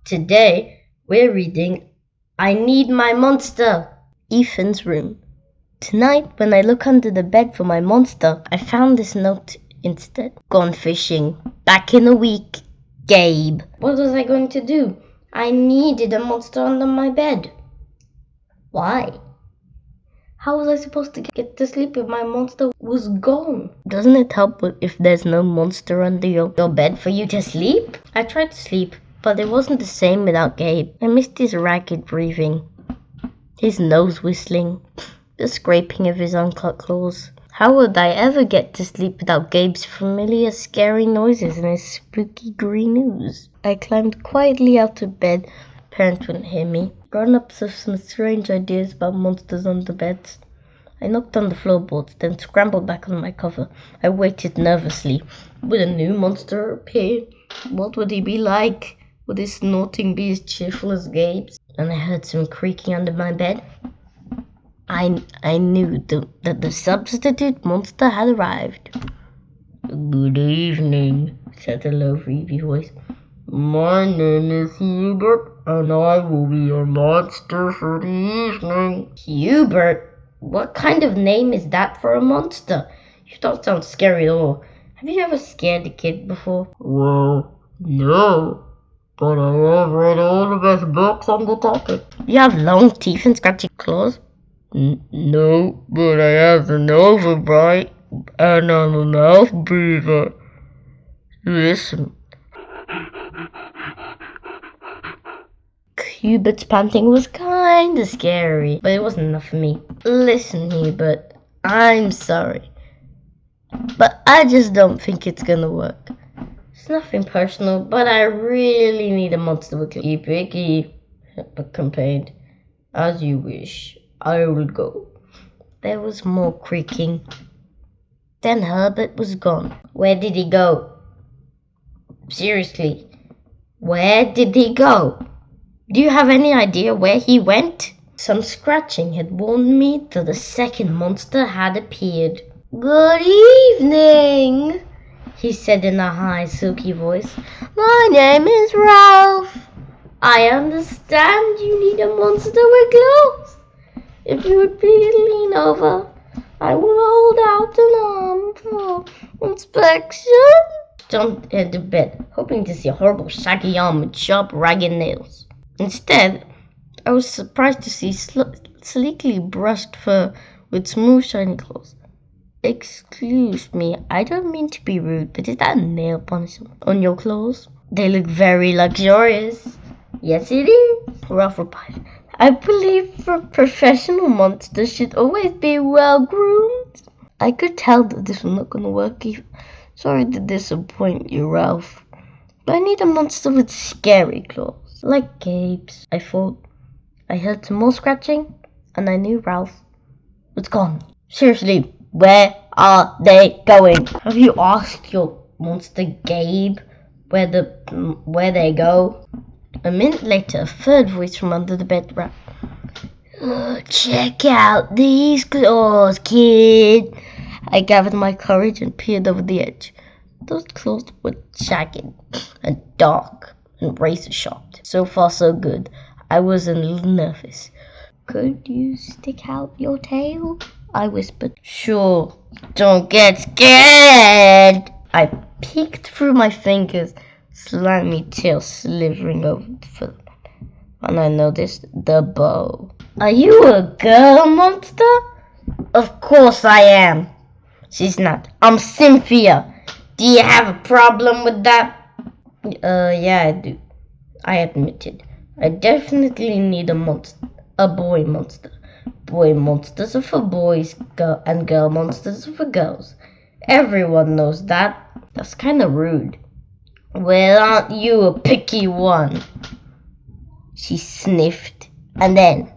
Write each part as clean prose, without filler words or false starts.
Today, we're reading I Need My Monster, Ethan's room. Tonight, when I look under the bed for my monster, I found this note instead. Gone fishing. Back in a week. Gabe. What was I going to do? I needed a monster under my bed. Why? How was I supposed to get to sleep if my monster was gone? Doesn't it help if there's no monster under your bed for you to sleep? I tried to sleep, but it wasn't the same without Gabe. I missed his ragged breathing, his nose whistling, the scraping of his uncut claws. How would I ever get to sleep without Gabe's familiar scary noises and his spooky green ooze? I climbed quietly out of bed. Parents wouldn't hear me. Grown-ups have some strange ideas about monsters under beds. I knocked on the floorboards, then scrambled back on my cover. I waited nervously. Would a new monster appear? What would he be like? Would his snorting be as cheerful as Gabe's? And I heard some creaking under my bed. I knew that the substitute monster had arrived. "Good evening," said a low, creepy voice. "My name is Hubert, and I will be your monster for the evening." Hubert? What kind of name is that for a monster? You don't sound scary at all. Have you ever scared a kid before? Well, no. But I have read all the best books on the topic. You have long teeth and scratchy claws? No, but I have an overbite, and I'm a mouth breather. Listen. Hubert's panting was kinda scary, but it wasn't enough for me. Listen, Hubert, I'm sorry, but I just don't think it's gonna work. It's nothing personal, but I really need a monster with you. Picky, Hubert complained. As you wish, I will go. There was more creaking. Then Herbert was gone. Where did he go? Seriously, where did he go? Do you have any idea where he went? Some scratching had warned me that the second monster had appeared. "Good evening," he said in a high, silky voice. "My name is Ralph. I understand you need a monster with claws. If you would please lean over, I will hold out an arm for inspection." Jumped into bed, hoping to see a horrible shaggy arm with sharp, ragged nails. Instead, I was surprised to see sleekly brushed fur with smooth, shiny claws. "Excuse me, I don't mean to be rude, but is that a nail polish on your claws? They look very luxurious." "Yes, it is," Ralph replied. "I believe professional monsters should always be well groomed." I could tell that this was not going to work either. Sorry to disappoint you, Ralph, but I need a monster with scary claws. Like Gabe's, I thought. I heard some more scratching, and I knew Ralph was gone. Seriously, where are they going? Have you asked your monster Gabe where they go? A minute later, a third voice from under the bed rapped. "Check out these claws, kid." I gathered my courage and peered over the edge. Those claws were jagged and dark and razor-sharp. So far, so good. I was a little nervous. "Could you stick out your tail?" I whispered. "Sure. Don't get scared." I peeked through my fingers, slimy tail slithering over the fur, and I noticed the bow. "Are you a girl monster?" "Of course I am," she snapped. "I'm Cynthia. Do you have a problem with that?" Yeah, I do," I admitted. "I definitely need a boy monster. Boy monsters are for boys, and girl monsters are for girls. Everyone knows that." "That's kind of rude." "Well, aren't you a picky one?" She sniffed, and then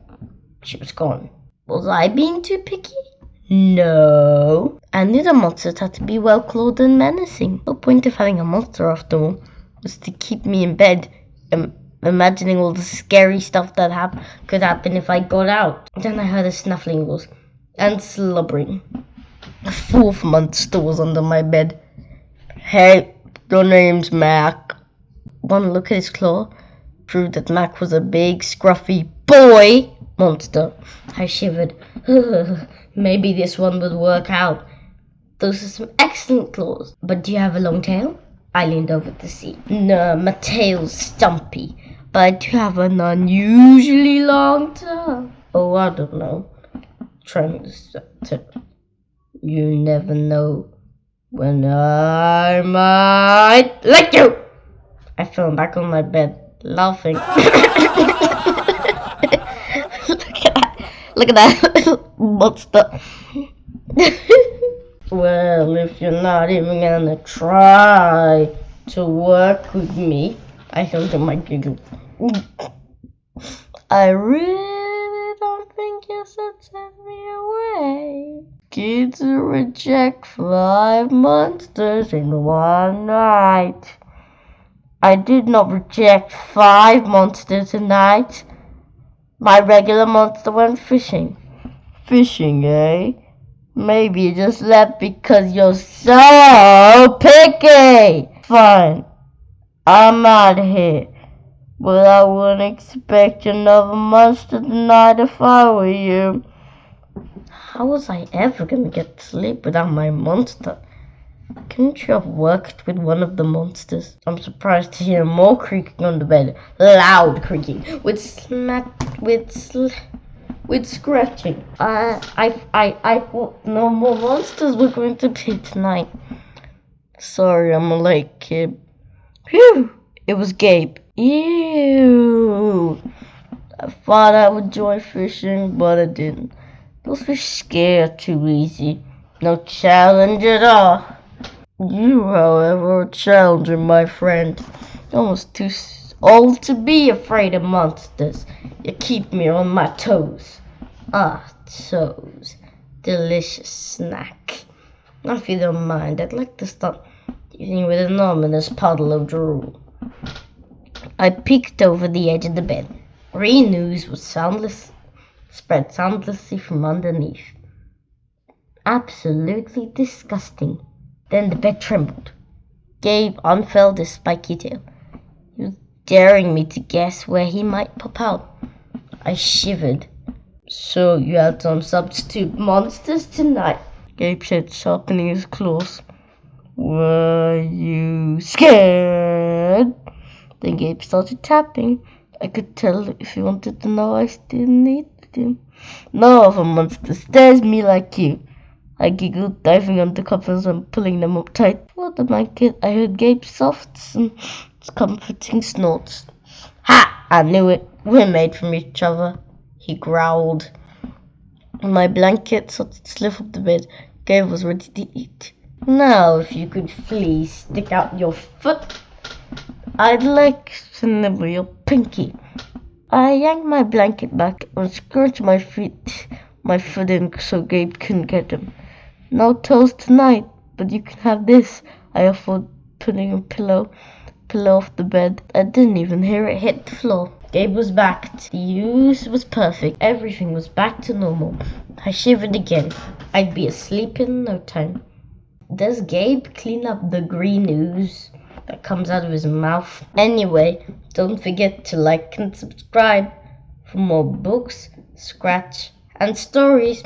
she was gone. Was I being too picky? No. I knew the monsters had to be well-clawed and menacing. The point of having a monster, after all, was to keep me in bed, imagining all the scary stuff that could happen if I got out. Then I heard a snuffling voice and slobbering. A fourth monster was under my bed. "Hey, your name's Mac." One look at his claw, proved that Mac was a big, scruffy boy monster. I shivered. Maybe this one would work out. Those are some excellent claws. But do you have a long tail? I leaned over to see. No, my tail's stumpy, but I do have an unusually long tail. Oh, I don't know. Trying to... You never know when I might lick you! I fell back on my bed, laughing. Look at that monster. Well, if you're not even gonna try to work with me, I held in my giggle. I really don't think you should send me away. Kids reject 5 monsters in one night. I did not reject 5 monsters tonight. My regular monster went fishing. Fishing, eh? Maybe you just left because you're so picky. Fine, I'm out of here. But I wouldn't expect another monster tonight if I were you. How was I ever gonna get to sleep without my monster? Couldn't you have worked with one of the monsters? I'm surprised to hear more creaking on the bed. Loud creaking, with scratching. I thought no more monsters were going to be tonight. Sorry, I'm late, kid. Phew! It was Gabe. Ew! I thought I would enjoy fishing, but I didn't. Those fish scare too easy. No challenge at all. You, however, are challenging, my friend. You're almost too old to be afraid of monsters. You keep me on my toes. Ah, toes. Delicious snack. Now, if you don't mind, I'd like to start eating with an ominous puddle of drool. I peeked over the edge of the bed. Green ooze was spread soundlessly from underneath. Absolutely disgusting. Then the bed trembled. Gabe unfurled his spiky tail. He was daring me to guess where he might pop out. I shivered. So you had some substitute monsters tonight? Gabe said, sharpening his claws. Were you scared? Then Gabe started tapping. I could tell if he wanted to know I still needed him. No other monster stares me like you. I giggled, diving under covers and pulling them up tight. For the blanket, I heard Gabe's soft and comforting snorts. Ha! I knew it. We're made from each other, he growled. My blanket started to slip off the bed. Gabe was ready to eat. Now, if you could please stick out your foot, I'd like to nibble your pinky. I yanked my blanket back and scratched my foot in so Gabe couldn't get them. No toes tonight, but you can have this, I offered, putting a pillow off the bed. I didn't even hear it hit the floor. Gabe was back. The ooze was perfect. Everything was back to normal. I shivered again. I'd be asleep in no time. Does Gabe clean up the green ooze that comes out of his mouth? Anyway, don't forget to like and subscribe for more books, scratch, and stories.